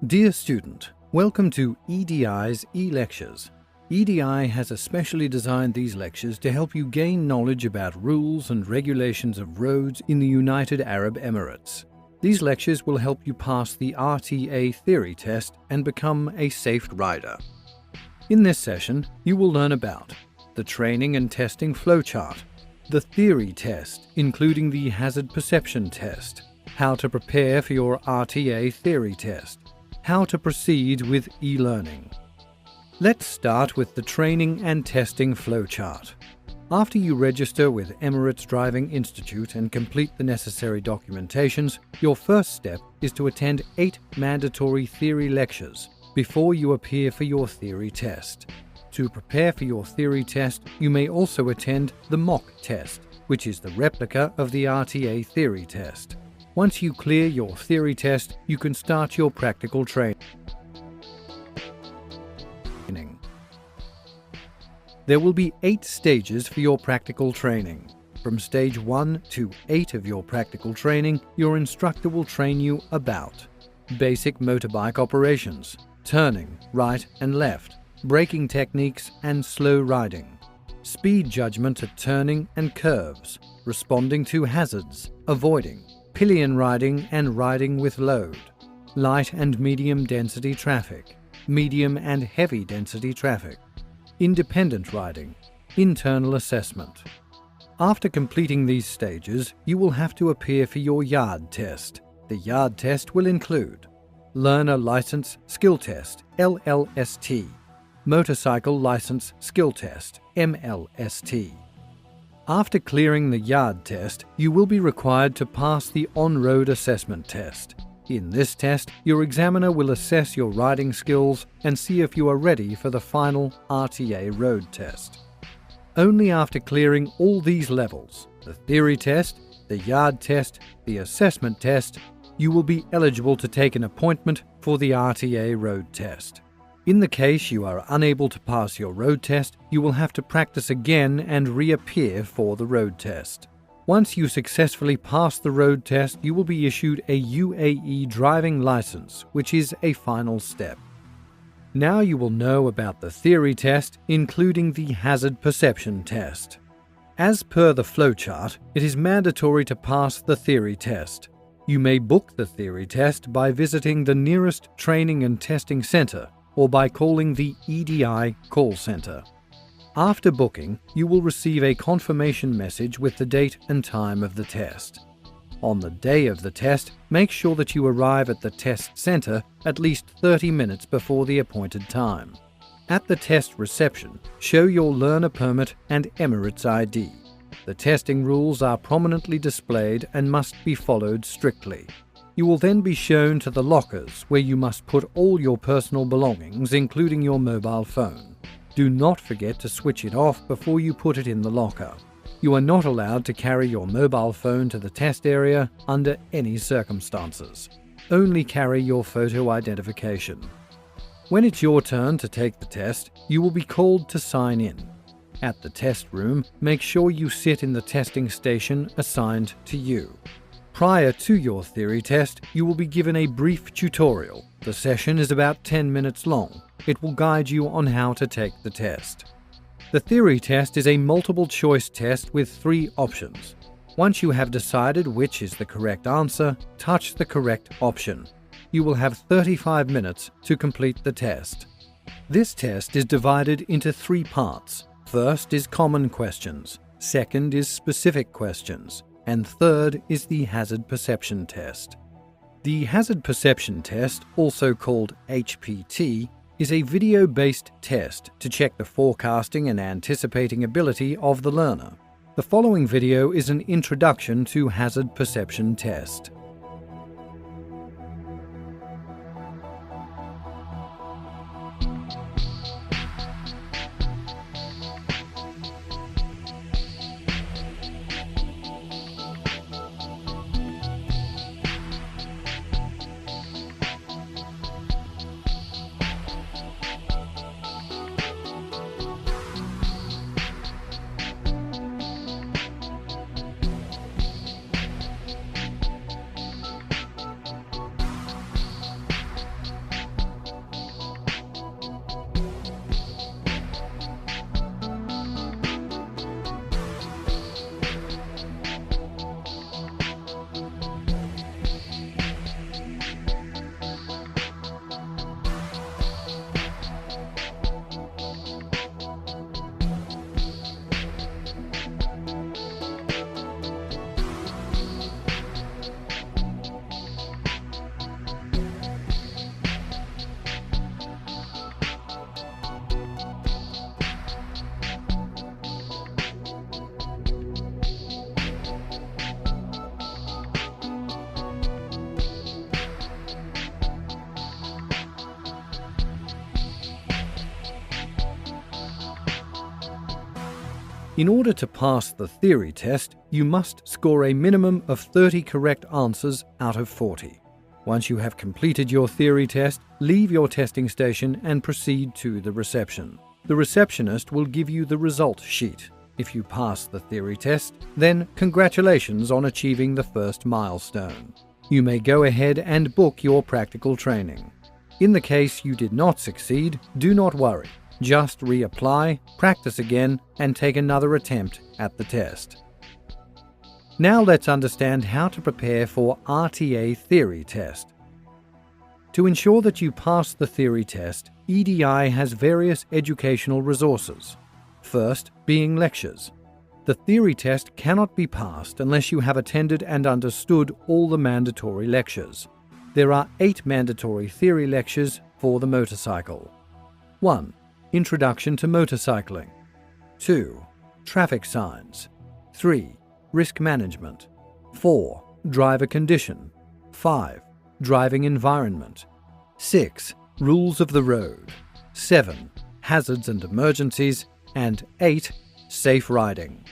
Dear student, welcome to EDI's e-lectures. EDI has especially designed these lectures to help you gain knowledge about rules and regulations of roads in the United Arab Emirates. These lectures will help you pass the RTA theory test and become a safe rider. In this session, you will learn about the training and testing flowchart, the theory test, including the hazard perception test, how to prepare for your RTA theory test, how to proceed with e-learning. Let's start with the training and testing flowchart. After you register with Emirates Driving Institute and complete the necessary documentations, your first step is to attend 8 mandatory theory lectures before you appear for your theory test. To prepare for your theory test, you may also attend the mock test, which is the replica of the RTA theory test. Once you clear your theory test, you can start your practical training. There will be 8 stages for your practical training. From stage 1 to 8 of your practical training, your instructor will train you about basic motorbike operations, turning right and left, braking techniques and slow riding, speed judgment at turning and curves, responding to hazards, avoiding, pillion riding and riding with load, light and medium density traffic, medium and heavy density traffic, independent riding, internal assessment. After completing these stages, you will have to appear for your yard test. The yard test will include Learner License Skill Test, LLST, Motorcycle License Skill Test, MLST. After clearing the yard test, you will be required to pass the on-road assessment test. In this test, your examiner will assess your riding skills and see if you are ready for the final RTA road test. Only after clearing all these levels, the theory test, the yard test, the assessment test, you will be eligible to take an appointment for the RTA road test. In the case you are unable to pass your road test, you will have to practice again and reappear for the road test. Once you successfully pass the road test, you will be issued a UAE driving license, which is a final step. Now you will know about the theory test, including the hazard perception test. As per the flowchart, it is mandatory to pass the theory test. You may book the theory test by visiting the nearest training and testing center or by calling the EDI call center. After booking, you will receive a confirmation message with the date and time of the test. On the day of the test, make sure that you arrive at the test center at least 30 minutes before the appointed time. At the test reception, show your learner permit and Emirates ID. The testing rules are prominently displayed and must be followed strictly. You will then be shown to the lockers where you must put all your personal belongings, including your mobile phone. Do not forget to switch it off before you put it in the locker. You are not allowed to carry your mobile phone to the test area under any circumstances. Only carry your photo identification. When it's your turn to take the test, you will be called to sign in. At the test room, make sure you sit in the testing station assigned to you. Prior to your theory test, you will be given a brief tutorial. The session is about 10 minutes long. It will guide you on how to take the test. The theory test is a multiple choice test with 3 options. Once you have decided which is the correct answer, touch the correct option. You will have 35 minutes to complete the test. This test is divided into 3 parts. First is common questions, second is specific questions, and third is the hazard perception test. The hazard perception test, also called HPT, is a video-based test to check the forecasting and anticipating ability of the learner. The following video is an introduction to hazard perception test. In order to pass the theory test, you must score a minimum of 30 correct answers out of 40. Once you have completed your theory test, leave your testing station and proceed to the reception. The receptionist will give you the result sheet. If you pass the theory test, then congratulations on achieving the first milestone. You may go ahead and book your practical training. In the case you did not succeed, do not worry. Just reapply, practice again, and take another attempt at the test. Now let's understand how to prepare for RTA theory test. To ensure that you pass the theory test, EDI has various educational resources. First, being lectures. The theory test cannot be passed unless you have attended and understood all the mandatory lectures. There are 8 mandatory theory lectures for the motorcycle. 1. Introduction to motorcycling. 2. Traffic signs. 3. Risk management. 4. Driver condition. 5. Driving environment. 6. Rules of the road. 7. Hazards and emergencies. And 8. Safe riding.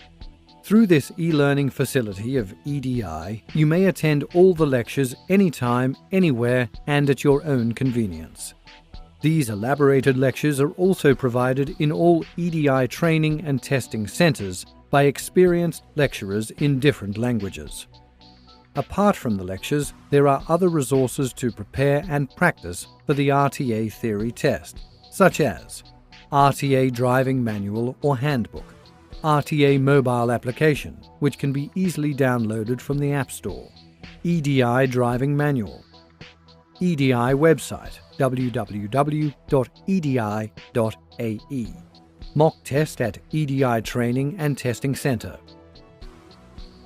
Through this e-learning facility of EDI, you may attend all the lectures anytime, anywhere, and at your own convenience. These elaborated lectures are also provided in all EDI training and testing centers by experienced lecturers in different languages. Apart from the lectures, there are other resources to prepare and practice for the RTA theory test, such as RTA driving manual or handbook, RTA mobile application, which can be easily downloaded from the App Store, EDI driving manual, EDI website www.edi.ae, mock test at EDI Training and Testing Center.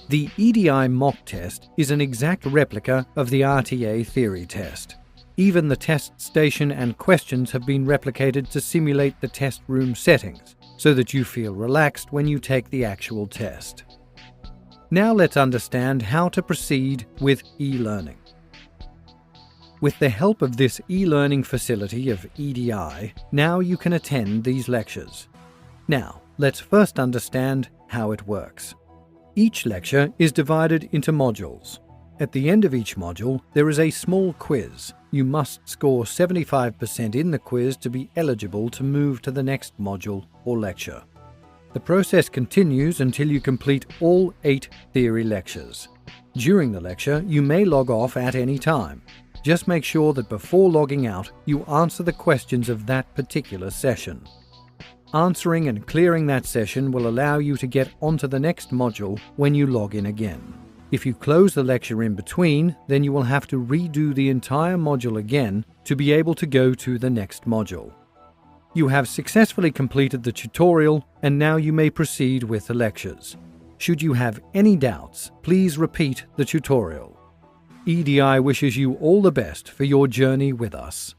The EDI mock test is an exact replica of the RTA theory test. Even the test station and questions have been replicated to simulate the test room settings, so that you feel relaxed when you take the actual test. Now let's understand how to proceed with e-learning. With the help of this e-learning facility of EDI, now you can attend these lectures. Now, let's first understand how it works. Each lecture is divided into modules. At the end of each module, there is a small quiz. You must score 75% in the quiz to be eligible to move to the next module or lecture. The process continues until you complete all 8 theory lectures. During the lecture, you may log off at any time. Just make sure that before logging out, you answer the questions of that particular session. Answering and clearing that session will allow you to get onto the next module when you log in again. If you close the lecture in between, then you will have to redo the entire module again to be able to go to the next module. You have successfully completed the tutorial, and now you may proceed with the lectures. Should you have any doubts, please repeat the tutorial. EDI wishes you all the best for your journey with us.